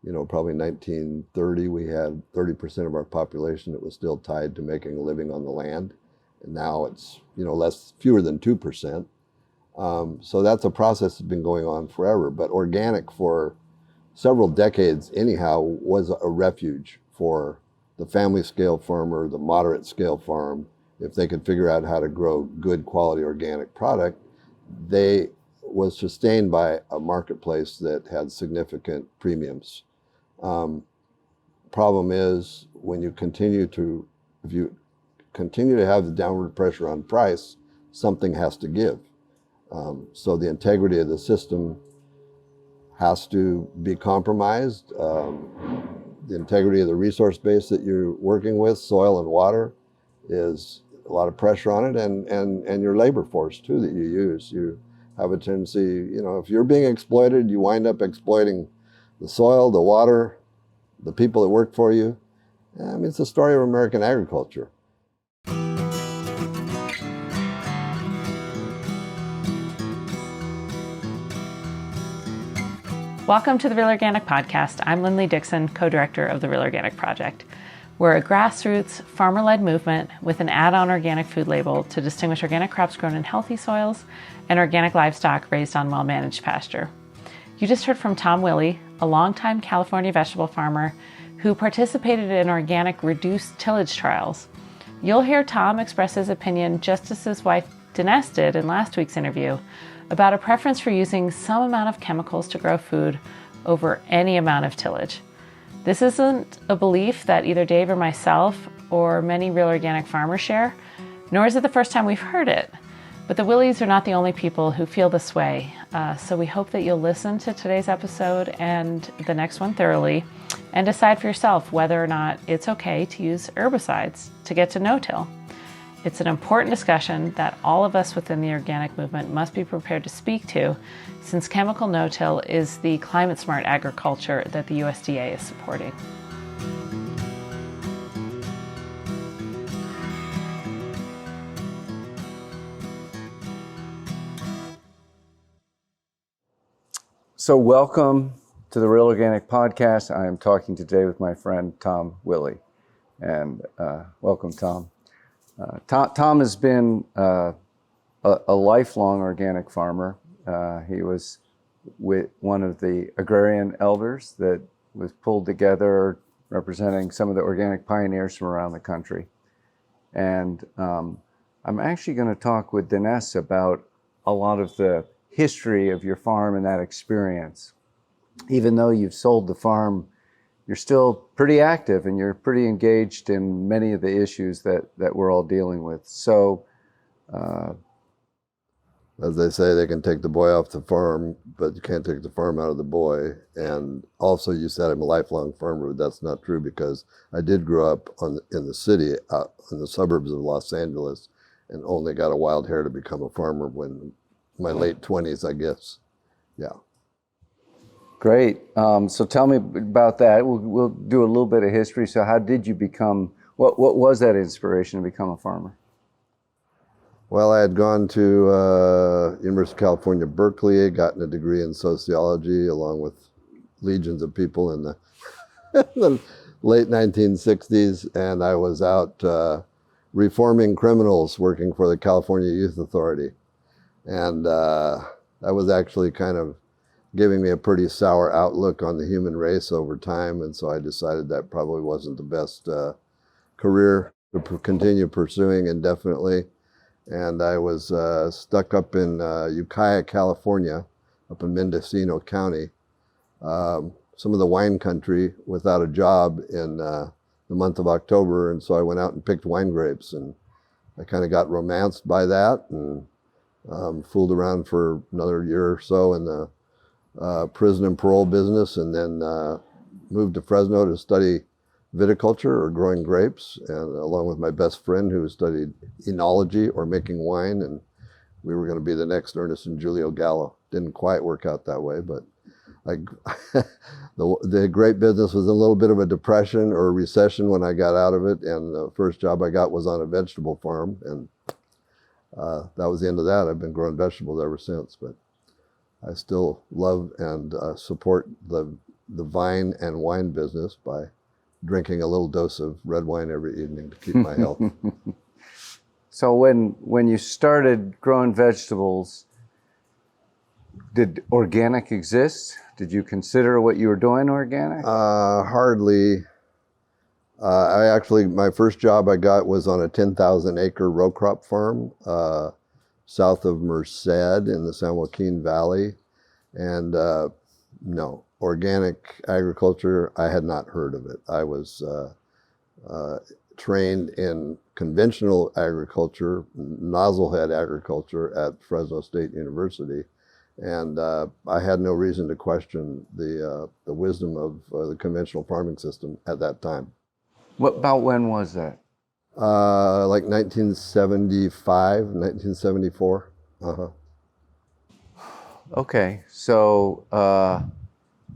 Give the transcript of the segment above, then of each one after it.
probably 1930, we had 30% of our population that was still tied to making a living on the land. And now it's, fewer than 2%. So that's a process that's been going on forever. But organic for several decades, anyhow, was a refuge for the family scale farmer, the moderate scale farm. If they could figure out how to grow good quality organic product, they was sustained by a marketplace that had significant premiums. Problem is, when you if you continue to have the downward pressure on price, something has to give. So the integrity of the system has to be compromised. The integrity of the resource base that you're working with, soil and water, is a lot of pressure on it, and your labor force too that you use. You have a tendency, if you're being exploited, you wind up exploiting the soil, the water, the people that work for you. I mean, it's the story of American agriculture. Welcome to the Real Organic Podcast. I'm Lindley Dixon, co-director of the Real Organic Project. We're a grassroots, farmer-led movement with an add-on organic food label to distinguish organic crops grown in healthy soils and organic livestock raised on well-managed pasture. You just heard from Tom Willey, a longtime California vegetable farmer who participated in organic reduced tillage trials. You'll hear Tom express his opinion just as his wife Dennesse did in last week's interview about a preference for using some amount of chemicals to grow food over any amount of tillage. This isn't a belief that either Dave or myself or many real organic farmers share, nor is it the first time we've heard it. But the Willeys are not the only people who feel this way, so we hope that you'll listen to today's episode and the next one thoroughly and decide for yourself whether or not it's okay to use herbicides to get to no-till. It's an important discussion that all of us within the organic movement must be prepared to speak to, since chemical no-till is the climate-smart agriculture that the USDA is supporting. So welcome to the Real Organic Podcast. I am talking today with my friend Tom Willey. And welcome, Tom. Tom has been a lifelong organic farmer. He was with one of the agrarian elders that was pulled together representing some of the organic pioneers from around the country. And I'm actually going to talk with Dennesse about a lot of the history of your farm and that experience. Even though you've sold the farm, you're still pretty active and you're pretty engaged in many of the issues that we're all dealing with. So, as they say, they can take the boy off the farm, but you can't take the farm out of the boy. And also, you said I'm a lifelong farmer, but that's not true, because I did grow up in the city, in the suburbs of Los Angeles, and only got a wild hair to become a farmer when my late 20s, I guess. Yeah. Great. So tell me about that. We'll do a little bit of history. So how did you become, what was that inspiration to become a farmer? Well, I had gone to University of California, Berkeley, gotten a degree in sociology, along with legions of people in the late 1960s, and I was out reforming criminals, working for the California Youth Authority. And that was actually kind of giving me a pretty sour outlook on the human race over time, and so I decided that probably wasn't the best career to continue pursuing indefinitely. And I was stuck up in Ukiah, California, up in Mendocino County, some of the wine country, without a job in the month of October, and so I went out and picked wine grapes, and I kind of got romanced by that, and fooled around for another year or so in the prison and parole business, and then moved to Fresno to study viticulture, or growing grapes, and along with my best friend who studied enology, or making wine, and we were going to be the next Ernest and Julio Gallo. Didn't quite work out that way, but the grape business was in a little bit of a depression or a recession when I got out of it, and the first job I got was on a vegetable farm, and that was the end of that. I've been growing vegetables ever since, but I still love and support the the vine and wine business by drinking a little dose of red wine every evening to keep my health. So when you started growing vegetables, did organic exist? Did you consider what you were doing organic? Hardly. My first job I got was on a 10,000 acre row crop farm south of Merced in the San Joaquin Valley. And no, organic agriculture, I had not heard of it. I was trained in conventional agriculture, nozzle head agriculture at Fresno State University. And I had no reason to question the wisdom of the conventional farming system at that time. About when was that? Like 1975, 1974. Okay, so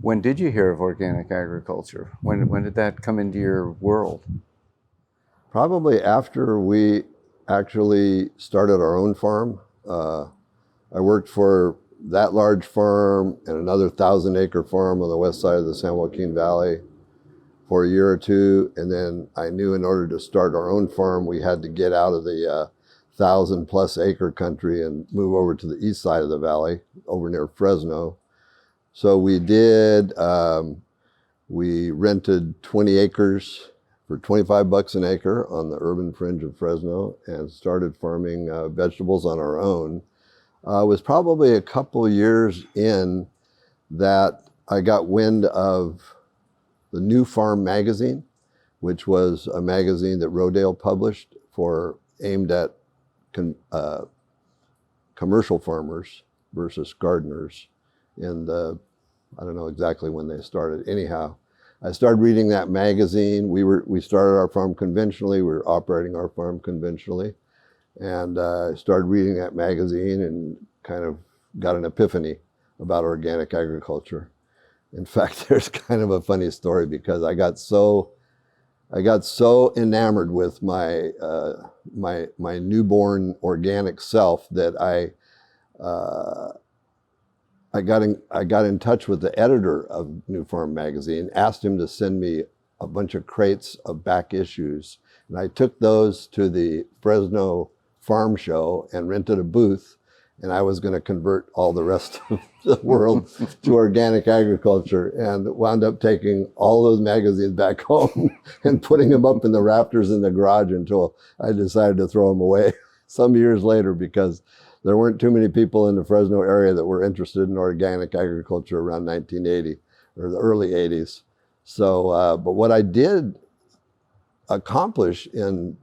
when did you hear of organic agriculture? When did that come into your world? Probably after we actually started our own farm. I worked for that large farm and another 1,000 acre farm on the west side of the San Joaquin Valley for a year or two. And then I knew in order to start our own farm, we had to get out of the 1,000+ acre country and move over to the east side of the valley, over near Fresno. So we did. We rented 20 acres for $25 an acre on the urban fringe of Fresno and started farming vegetables on our own. It was probably a couple years in that I got wind of the New Farm magazine, which was a magazine that Rodale published aimed at commercial farmers versus gardeners. And I don't know exactly when they started. Anyhow, I started reading that magazine. We started our farm conventionally. We were operating our farm conventionally. And I started reading that magazine and kind of got an epiphany about organic agriculture. In fact, there's kind of a funny story because I got so enamored with my newborn organic self that I got in touch with the editor of New Farm magazine, asked him to send me a bunch of crates of back issues, and I took those to the Fresno Farm Show and rented a booth, and I was going to convert all the rest of the world to organic agriculture, and wound up taking all those magazines back home and putting them up in the rafters in the garage until I decided to throw them away some years later, because there weren't too many people in the Fresno area that were interested in organic agriculture around 1980 or the early 80s. So, but what I did accomplish in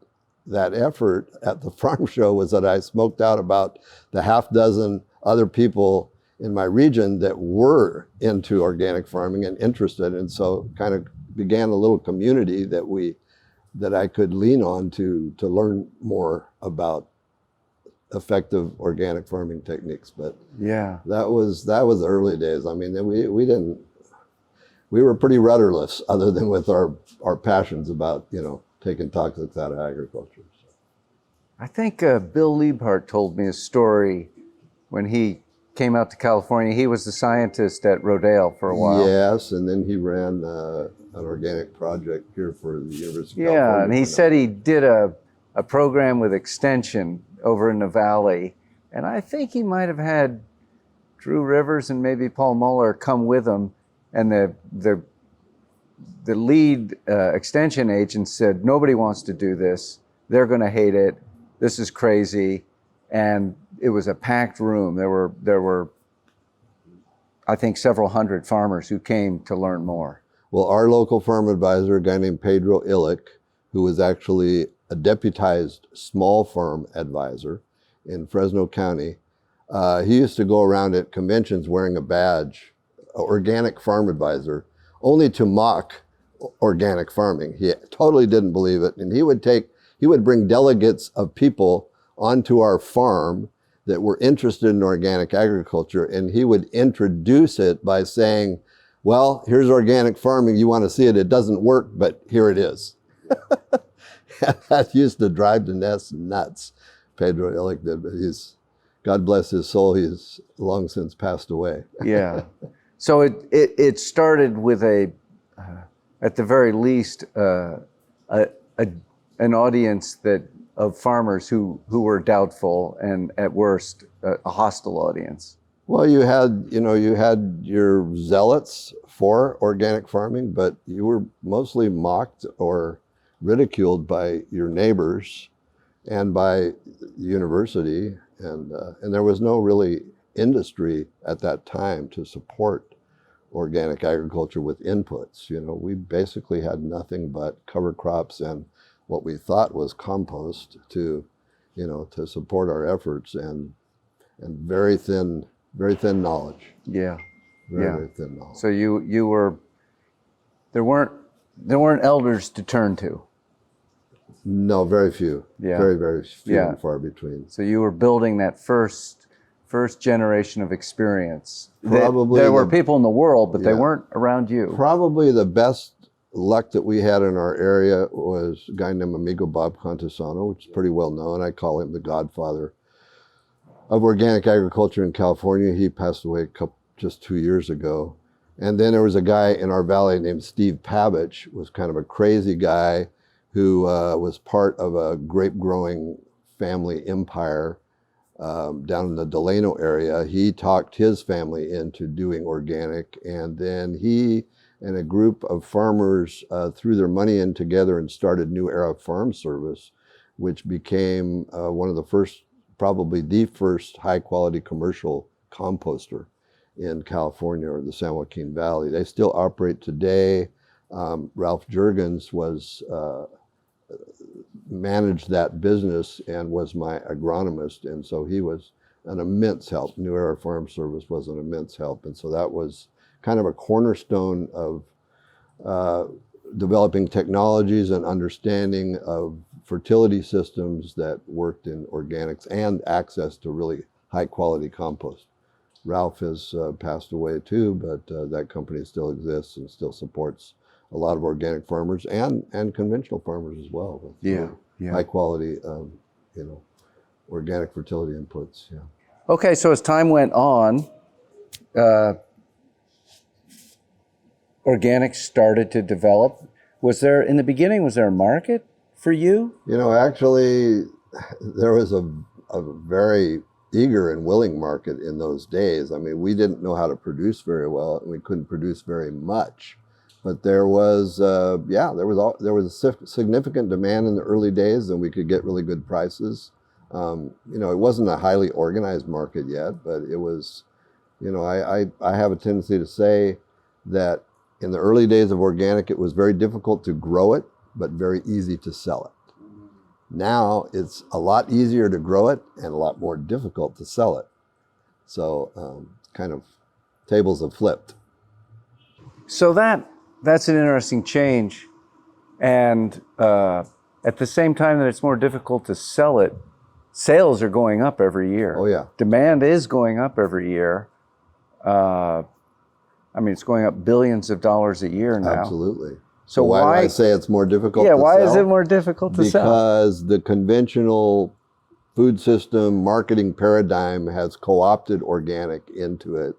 that effort at the farm show was that I smoked out about the half dozen other people in my region that were into organic farming and interested. And so kind of began a little community that I could lean on to learn more about effective organic farming techniques. But yeah, that was the early days. I mean, we were pretty rudderless other than with our passions about, taking toxics out of agriculture. I think Bill Liebhart told me a story when he came out to California. He was the scientist at Rodale for a while. Yes, and then he ran an organic project here for the University of California. Yeah, and he said he did a program with Extension over in the Valley, and I think he might have had Dru Rivers and maybe Paul Muller come with him, and the lead Extension agent said, nobody wants to do this. They're going to hate it. This is crazy. And it was a packed room. There were, I think, several hundred farmers who came to learn more. Well, our local farm advisor, a guy named Pedro Illich, who was actually a deputized small farm advisor in Fresno County, he used to go around at conventions wearing a badge, organic farm advisor, only to mock organic farming. He totally didn't believe it. And he would bring delegates of people onto our farm that were interested in organic agriculture, and he would introduce it by saying, well, here's organic farming. You want to see it? It doesn't work, but here it is. That used to drive Dennesse nuts. Pedro Illich did, but God bless his soul, he's long since passed away. Yeah. So it started with at the very least, an audience of farmers who were doubtful, and at worst a hostile audience. Well, you had your zealots for organic farming, but you were mostly mocked or ridiculed by your neighbors and by the university, and there was no really industry at that time to support organic agriculture with inputs. We basically had nothing but cover crops and what we thought was compost to support our efforts, and very thin knowledge. Yeah. Very thin knowledge. So you were, there weren't elders to turn to. No, very few. Yeah. Very few Yeah. and far between. So you were building that first generation of experience. Probably there were people in the world, but they weren't around you. Probably the best luck that we had in our area was a guy named Amigo Bob Contisano, which is pretty well known. I call him the godfather of organic agriculture in California. He passed away just 2 years ago. And then there was a guy in our valley named Steve Pavich, was kind of a crazy guy who was part of a grape growing family empire down in the Delano area. He talked his family into doing organic, and then he and a group of farmers threw their money in together and started New Era Farm Service, which became one of the first, probably the first high quality commercial composter in California or the San Joaquin Valley. They still operate today. Ralph Juergens managed that business and was my agronomist, and so he was an immense help. New Era Farm Service was an immense help, and so that was kind of a cornerstone of developing technologies and understanding of fertility systems that worked in organics and access to really high quality compost. Ralph has passed away too, but that company still exists and still supports a lot of organic farmers and conventional farmers as well. With high quality, organic fertility inputs. Yeah. Okay, so as time went on, organics started to develop. In the beginning, was there a market for you? Actually, there was a very eager and willing market in those days. I mean, we didn't know how to produce very well, and we couldn't produce very much. But there was a significant demand in the early days, and we could get really good prices. It wasn't a highly organized market yet, but it was, I have a tendency to say that in the early days of organic, it was very difficult to grow it, but very easy to sell it. Now it's a lot easier to grow it and a lot more difficult to sell it. So kind of tables have flipped. So that's an interesting change. And at the same time that it's more difficult to sell it, sales are going up every year. Oh, yeah. Demand is going up every year. It's going up billions of dollars a year now. Absolutely. So why do I say it's more difficult to sell? Yeah, why is it more difficult to sell? Because the conventional food system marketing paradigm has co-opted organic into it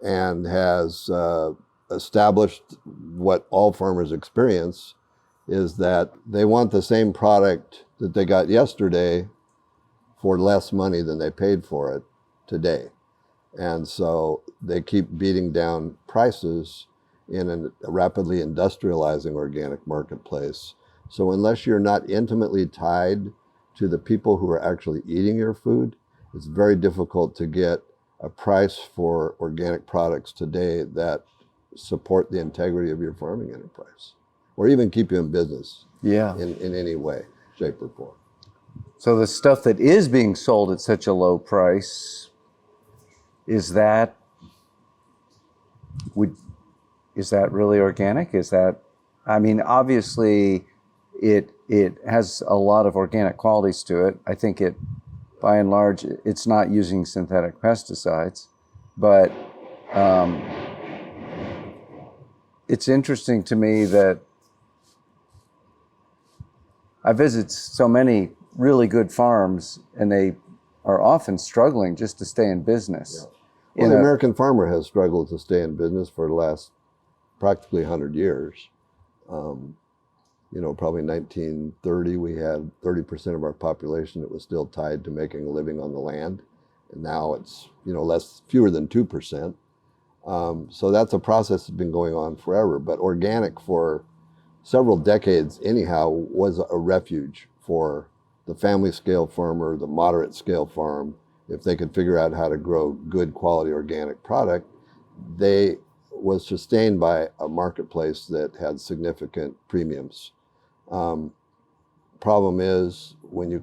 and has established what all farmers experience is that they want the same product that they got yesterday for less money than they paid for it today. And so they keep beating down prices in a rapidly industrializing organic marketplace. So unless you're not intimately tied to the people who are actually eating your food, it's very difficult to get a price for organic products today that support the integrity of your farming enterprise, or even keep you in business in any way, shape, or form. So the stuff that is being sold at such a low price, is that really organic? Obviously it has a lot of organic qualities to it. I think by and large, it's not using synthetic pesticides, but it's interesting to me that I visit so many really good farms, and they are often struggling just to stay in business. Yeah. Well, the American farmer has struggled to stay in business for the last practically 100 years. Probably 1930, we had 30% of our population that was still tied to making a living on the land. And now it's, fewer than 2%. So that's a process that's been going on forever. But organic for several decades, anyhow, was a refuge for the family scale farmer, the moderate scale farm. If they could figure out how to grow good quality organic product, they was sustained by a marketplace that had significant premiums. Problem is, if you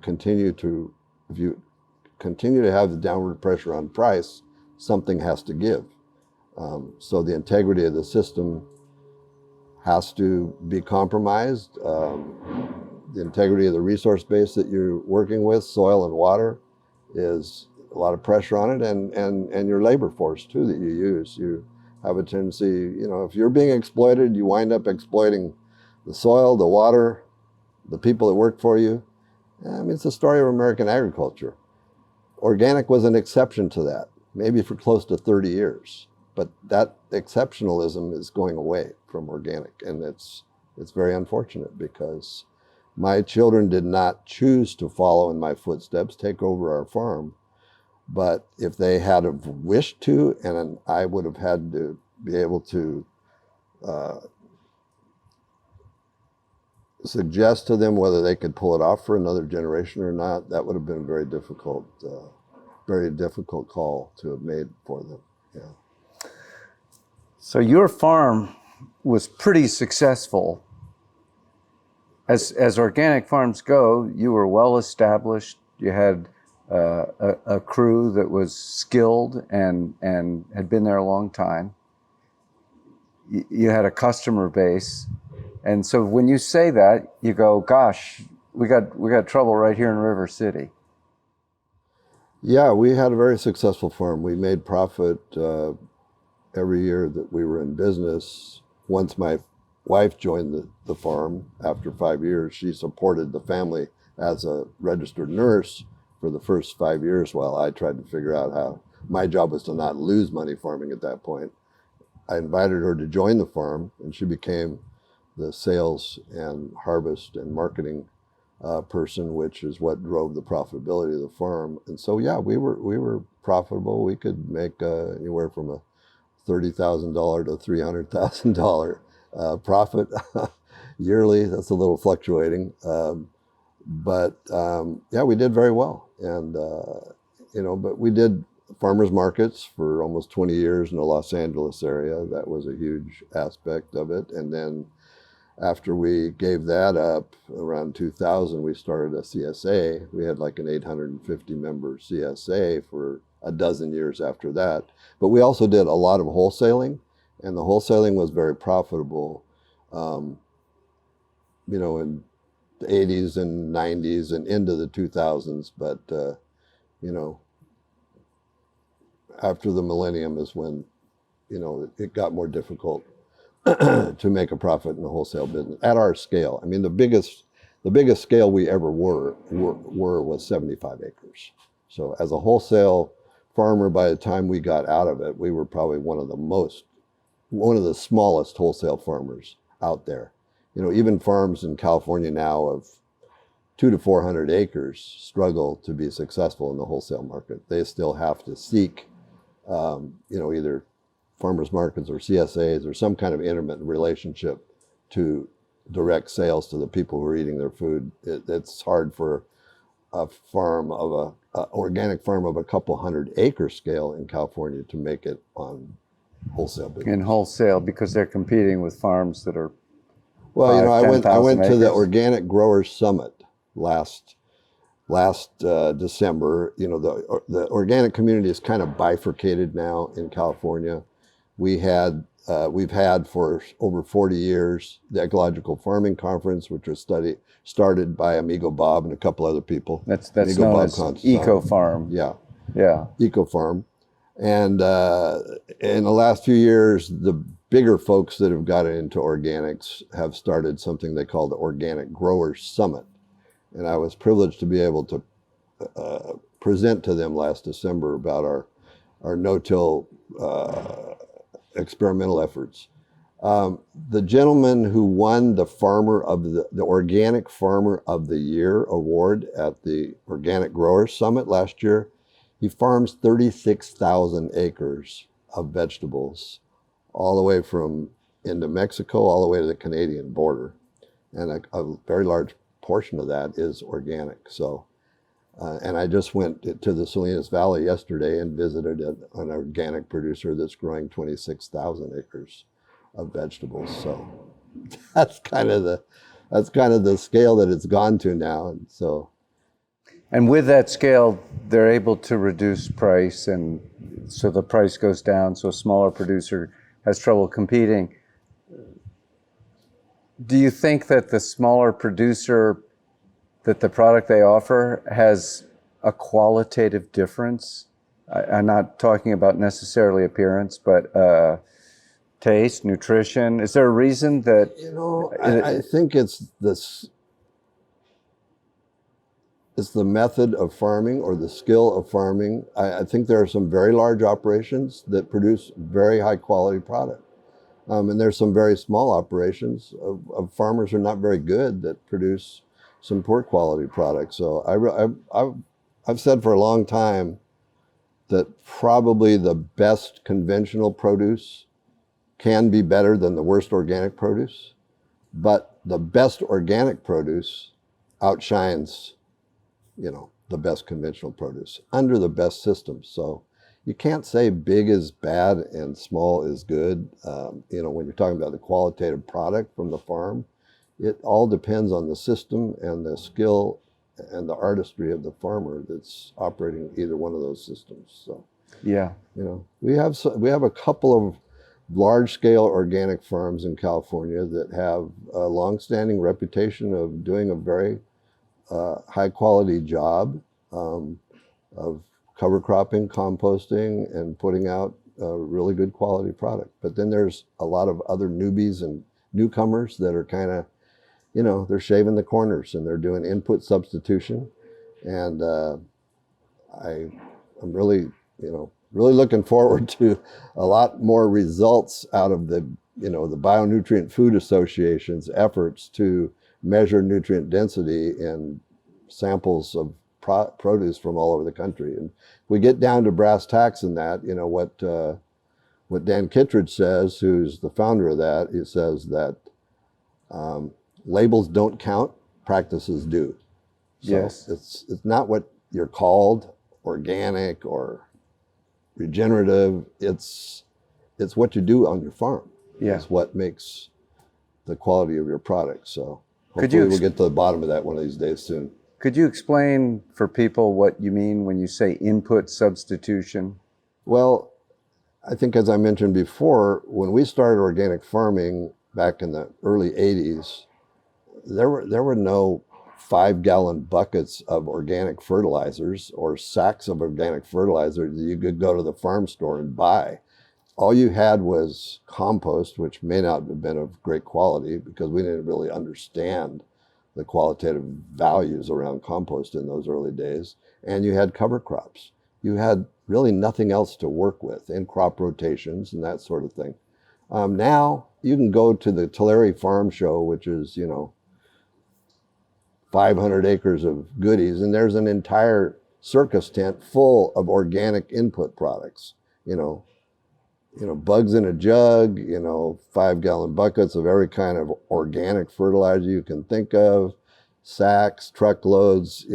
continue to have the downward pressure on price, something has to give. So the integrity of the system has to be compromised. The integrity of the resource base that you're working with, soil and water, is a lot of pressure on it, and your labor force too that you use. You have a tendency, if you're being exploited, you wind up exploiting the soil, the water, the people that work for you. It's the story of American agriculture. Organic was an exception to that, maybe for close to 30 years. But that exceptionalism is going away from organic, and it's very unfortunate because my children did not choose to follow in my footsteps, take over our farm. But if they had have wished to, and I would have had to be able to suggest to them whether they could pull it off for another generation or not, that would have been a very difficult call to have made for them. Yeah. So your farm was pretty successful. As organic farms go, you were well established. You had a crew that was skilled and had been there a long time. You had a customer base. And so when you say that, you go, gosh, we got trouble right here in River City. Yeah, we had a very successful farm. We made profit every year that we were in business. Once my wife joined the farm after 5 years, she supported the family as a registered nurse for the first 5 years while I tried to figure out how. My job was to not lose money farming at that point. I invited her to join the farm, and she became the sales and harvest and marketing person, which is what drove the profitability of the farm. And so, yeah, we were profitable. We could make anywhere from a $30,000 to $300,000 profit yearly. That's a little fluctuating, but yeah, we did very well. And but we did farmers markets for almost 20 years in the Los Angeles area. That was a huge aspect of it. And then after we gave that up around 2000, we started a CSA. We had like an 850 member CSA for a dozen years after that. But we also did a lot of wholesaling, and the wholesaling was very profitable, in the 80s and 90s and into the 2000s. But, after the millennium is when, it got more difficult to make a profit in the wholesale business at our scale. I mean, the biggest scale we ever were was 75 acres. So as a wholesale farmer, by the time we got out of it, we were probably one of the smallest wholesale farmers out there. Even farms in California now of 200 to 400 acres struggle to be successful in the wholesale market. They still have to seek, either farmers markets or CSAs or some kind of intermittent relationship to direct sales to the people who are eating their food. It's hard for a organic farm of a couple hundred acre scale in California to make it on wholesale business. In wholesale, because they're competing with farms that are Well, 5,000, I went to the acres. Organic Growers Summit last December. The organic community is kind of bifurcated now in California. We've had for over 40 years the Ecological Farming Conference, which was started by Amigo Bob and a couple other people. That's Amigo known Bob as Constantine. Eco Farm. Yeah, Eco Farm. And in the last few years, the bigger folks that have gotten into organics have started something they call the Organic Growers Summit. And I was privileged to be able to present to them last December about our no-till experimental efforts. The gentleman who won the Organic Farmer of the Year award at the Organic Growers Summit last year, he farms 36,000 acres of vegetables, all the way from into Mexico, all the way to the Canadian border. And a very large portion of that is organic. So, and I just went to the Salinas Valley yesterday and visited an organic producer that's growing 26,000 acres of vegetables. So that's kind of the scale that it's gone to now. And so, and with that scale, they're able to reduce price, and so the price goes down, so a smaller producer has trouble competing. Do you think that the smaller producer, that the product they offer has a qualitative difference? I'm not talking about necessarily appearance, but taste, nutrition. Is there a reason that... I think it's the method of farming or the skill of farming. I think there are some very large operations that produce very high quality product. And there's some very small operations of farmers who are not very good that produce some poor quality products. So I've said for a long time that probably the best conventional produce can be better than the worst organic produce, but the best organic produce outshines, the best conventional produce under the best systems. So you can't say big is bad and small is good. When you're talking about the qualitative product from the farm, it all depends on the system and the skill and the artistry of the farmer that's operating either one of those systems. So, yeah, we have a couple of large-scale organic farms in California that have a long-standing reputation of doing a very high-quality job of cover cropping, composting, and putting out a really good quality product. But then there's a lot of other newbies and newcomers that are kind of, they're shaving the corners and they're doing input substitution. And I'm really, really looking forward to a lot more results out of the Bionutrient Food Association's efforts to measure nutrient density in samples of produce from all over the country. And we get down to brass tacks in that, what Dan Kittredge says, who's the founder of that, he says that labels don't count, practices do. So yes. It's not what you're called, organic or regenerative, it's what you do on your farm. Yeah. It's what makes the quality of your product. So Could hopefully we'll get to the bottom of that one of these days soon. Could you explain for people what you mean when you say input substitution? Well, I think as I mentioned before, when we started organic farming back in the early 80s, there were no 5-gallon buckets of organic fertilizers or sacks of organic fertilizer that you could go to the farm store and buy. All you had was compost, which may not have been of great quality because we didn't really understand the qualitative values around compost in those early days. And you had cover crops. You had really nothing else to work with in crop rotations and that sort of thing. Now you can go to the Tulare Farm Show, which is, 500 acres of goodies, and there's an entire circus tent full of organic input products, bugs in a jug, 5-gallon buckets of every kind of organic fertilizer you can think of, sacks, truckloads,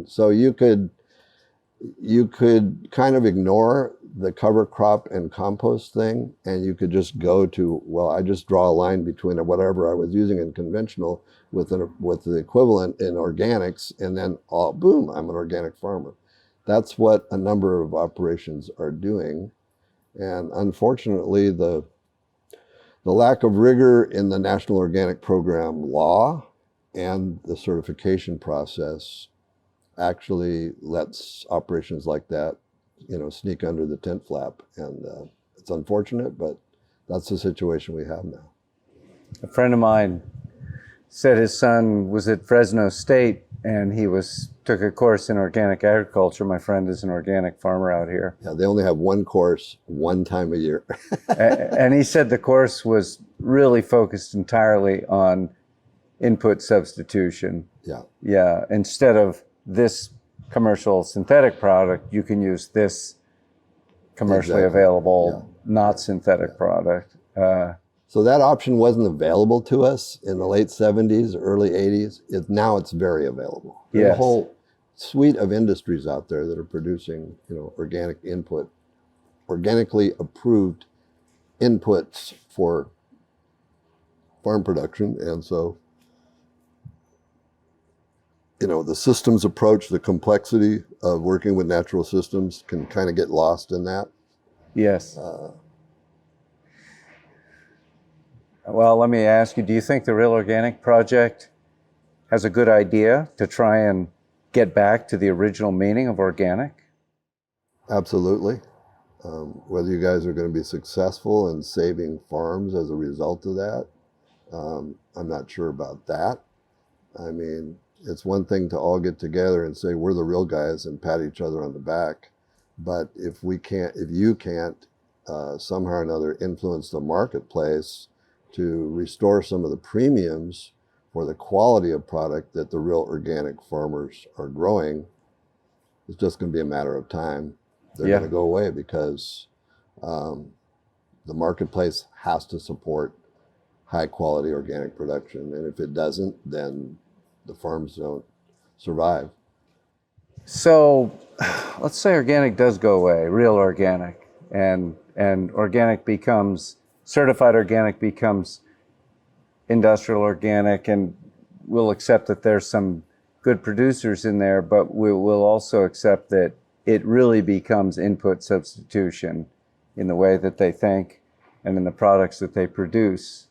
so you could kind of ignore the cover crop and compost thing, and you could just go to, I just draw a line between whatever I was using in conventional with the equivalent in organics, and then boom, I'm an organic farmer. That's what a number of operations are doing. And unfortunately, the lack of rigor in the National Organic Program law and the certification process actually lets operations like that, sneak under the tent flap. And it's unfortunate, but that's the situation we have now. A friend of mine said his son was at Fresno State and he took a course in organic agriculture. My friend is an organic farmer out here. Yeah, they only have one course one time a year. And he said the course was really focused entirely on input substitution. Yeah. Yeah, instead of this commercial synthetic product, you can use this commercially Exactly. available, not synthetic product. So that option wasn't available to us in the late 70s, early 80s. Now it's very available. There's Yes. a whole suite of industries out there that are producing, organic input, organically approved inputs for farm production. And so, the systems approach, the complexity of working with natural systems can kind of get lost in that. Yes. Well, let me ask you, do you think the Real Organic Project has a good idea to try and get back to the original meaning of organic? Absolutely. Whether you guys are going to be successful in saving farms as a result of that, I'm not sure about that. I mean, it's one thing to all get together and say we're the real guys and pat each other on the back, but if you can't somehow or another influence the marketplace to restore some of the premiums for the quality of product that the real organic farmers are growing, it's just going to be a matter of time. They're going to go away because the marketplace has to support high quality organic production. And if it doesn't, then the farms don't survive. So let's say organic does go away, real organic, and organic becomes, certified organic becomes industrial organic, and we'll accept that there's some good producers in there, but we'll also accept that it really becomes input substitution in the way that they think and in the products that they produce.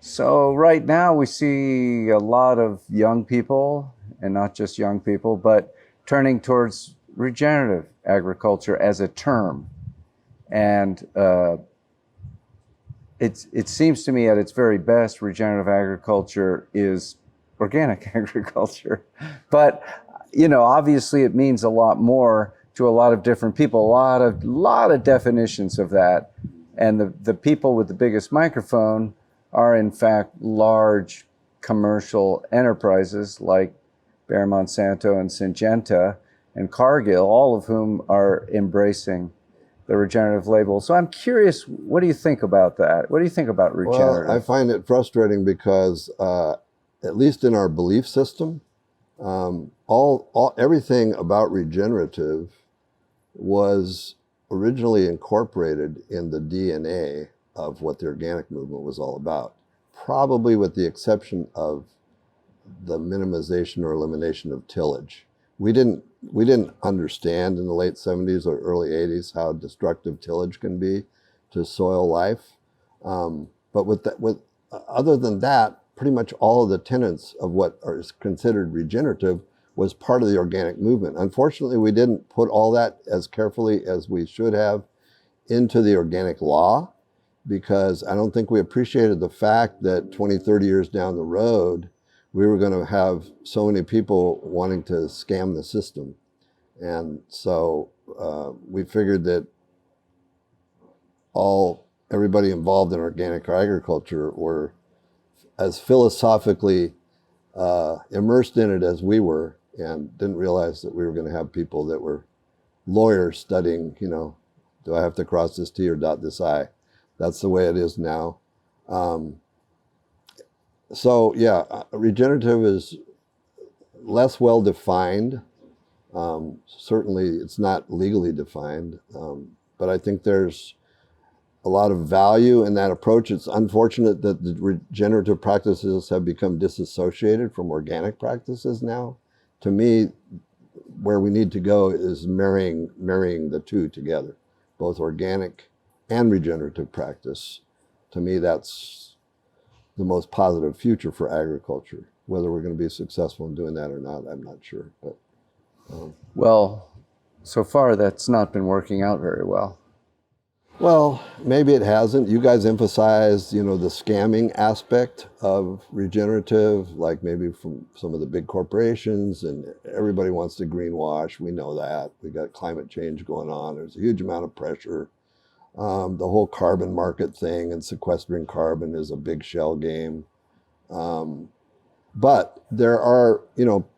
So right now we see a lot of young people, and not just young people, but turning towards regenerative agriculture as a term. And it seems to me at its very best, regenerative agriculture is organic agriculture. But, obviously it means a lot more to a lot of different people, a lot of definitions of that. And the people with the biggest microphone are in fact large commercial enterprises like Bayer Monsanto and Syngenta and Cargill, all of whom are embracing the regenerative label. So I'm curious, what do you think about that? What do you think about regenerative? Well, I find it frustrating because at least in our belief system, everything about regenerative was originally incorporated in the DNA of what the organic movement was all about, probably with the exception of the minimization or elimination of tillage. We didn't understand in the late 70s or early 80s how destructive tillage can be to soil life. But other than that, pretty much all of the tenets of what is considered regenerative was part of the organic movement. Unfortunately, we didn't put all that as carefully as we should have into the organic law, because I don't think we appreciated the fact that 20, 30 years down the road, we were going to have so many people wanting to scam the system. And so we figured that everybody involved in organic agriculture were as philosophically immersed in it as we were, and didn't realize that we were going to have people that were lawyers studying, do I have to cross this T or dot this I? That's the way it is now. So yeah, regenerative is less well defined. Certainly it's not legally defined, but I think there's a lot of value in that approach. It's unfortunate that the regenerative practices have become disassociated from organic practices now. To me, where we need to go is marrying the two together, both organic and regenerative practice. To me, that's the most positive future for agriculture. Whether we're going to be successful in doing that or not, I'm not sure. But well, so far that's not been working out very well. Well, maybe it hasn't. You guys emphasized, the scamming aspect of regenerative, like maybe from some of the big corporations, and everybody wants to greenwash. We know that. We got climate change going on. There's a huge amount of pressure. The whole carbon market thing and sequestering carbon is a big shell game. But there are,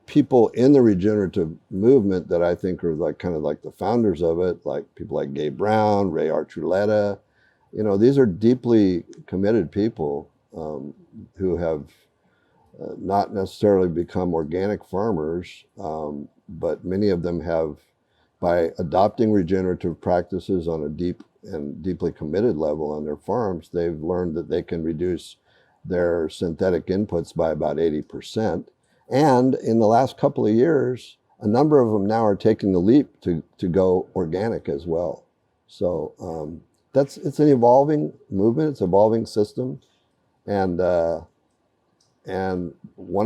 people in the regenerative movement that I think are like kind of like the founders of it, like people like Gabe Brown, Ray Archuleta. These are deeply committed people who have not necessarily become organic farmers, but many of them have, by adopting regenerative practices on a deep and deeply committed level on their farms, they've learned that they can reduce their synthetic inputs by about 80%. And in the last couple of years, a number of them now are taking the leap to go organic as well. So it's an evolving movement, it's an evolving system. And one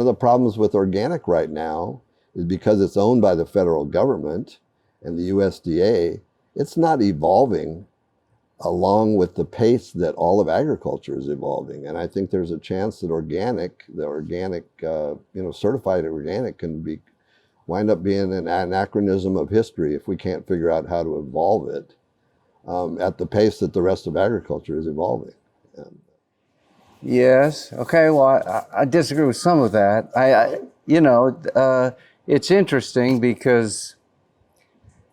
of the problems with organic right now is because it's owned by the federal government and the USDA, it's not evolving along with the pace that all of agriculture is evolving. And I think there's a chance that certified organic can wind up being an anachronism of history if we can't figure out how to evolve it at the pace that the rest of agriculture is evolving. Yes. Okay. Well, I disagree with some of that. It's interesting because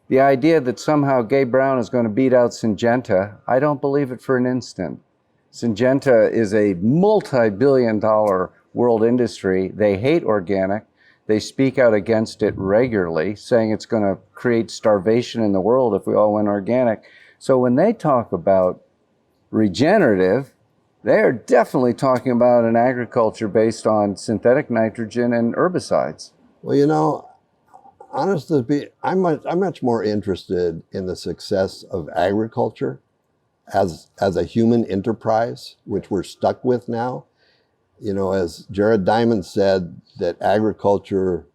the idea that somehow Gabe Brown is going to beat out Syngenta, I don't believe it for an instant. Syngenta is a multi-billion-dollar world industry. They hate organic. They speak out against it regularly, saying it's going to create starvation in the world if we all went organic. So when they talk about regenerative, they are definitely talking about an agriculture based on synthetic nitrogen and herbicides. Well, honestly, I'm much more interested in the success of agriculture as a human enterprise, which we're stuck with now. As Jared Diamond said, that agriculture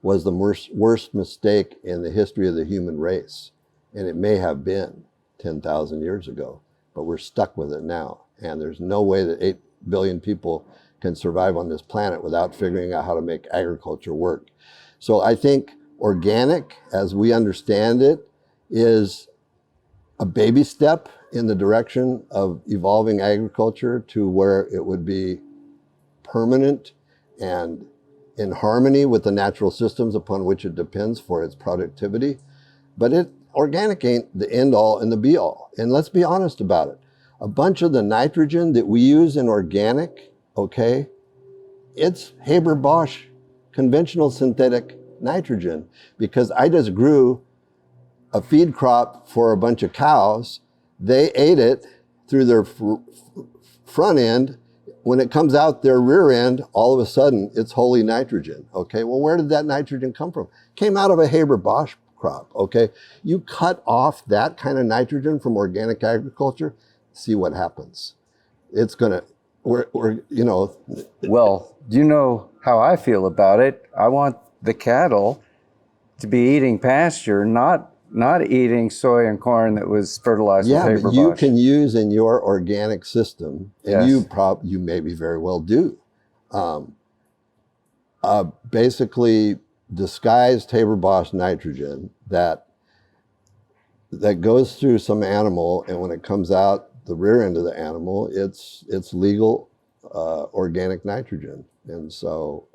was the worst mistake in the history of the human race. And it may have been 10,000 years ago, but we're stuck with it now. And there's no way that 8 billion people can survive on this planet without figuring out how to make agriculture work. So I think organic, as we understand it, is a baby step in the direction of evolving agriculture to where it would be permanent and in harmony with the natural systems upon which it depends for its productivity. But organic ain't the end all and the be all. And let's be honest about it. A bunch of the nitrogen that we use in organic, it's Haber-Bosch conventional synthetic nitrogen, because I just grew a feed crop for a bunch of cows. They ate it through their front end. When it comes out their rear end, all of a sudden it's wholly nitrogen. Well, where did that nitrogen come from? Came out of a Haber-Bosch crop. You cut off that kind of nitrogen from organic agriculture, see what happens. It's gonna, Well, you know how I feel about it. I want the cattle to be eating pasture, not eating soy and corn that was fertilized with Haber-Bosch. But you can use in your organic system, and yes. you maybe very well do, basically disguised Haber-Bosch nitrogen that goes through some animal, and when it comes out the rear end of the animal, it's legal organic nitrogen. And so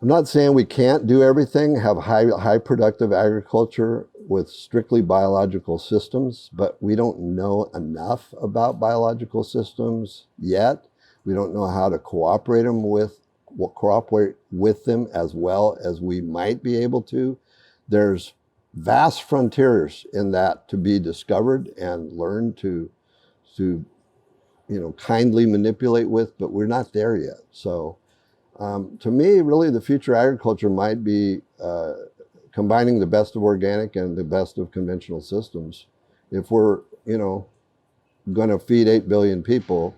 I'm not saying we can't do everything, have high productive agriculture with strictly biological systems, but we don't know enough about biological systems yet. We don't know how to cooperate with them as well as we might be able to. There's vast frontiers in that to be discovered and learned to kindly manipulate with, but we're not there yet. So to me, really, the future agriculture might be combining the best of organic and the best of conventional systems. If we're, going to feed 8 billion people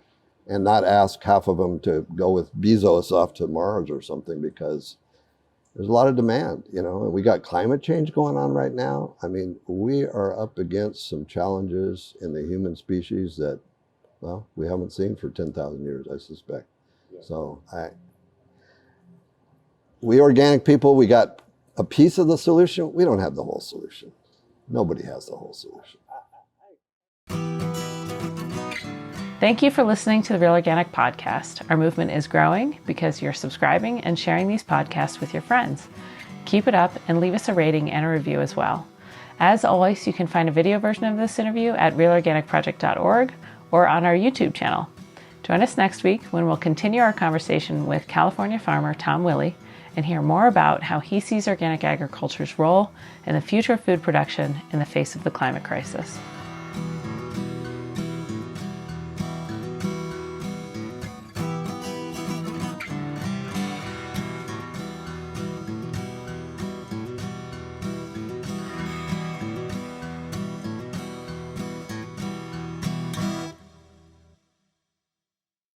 and not ask half of them to go with Bezos off to Mars or something, because there's a lot of demand, you know, and we got climate change going on right now. I mean, we are up against some challenges in the human species that, well, we haven't seen for 10,000 years, I suspect. Yeah. So we organic people, we got a piece of the solution. We don't have the whole solution. Nobody has the whole solution. Thank you for listening to the Real Organic Podcast. Our movement is growing because you're subscribing and sharing these podcasts with your friends. Keep it up and leave us a rating and a review as well. As always, you can find a video version of this interview at realorganicproject.org or on our YouTube channel. Join us next week when we'll continue our conversation with California farmer Tom Willey and hear more about how he sees organic agriculture's role in the future of food production in the face of the climate crisis.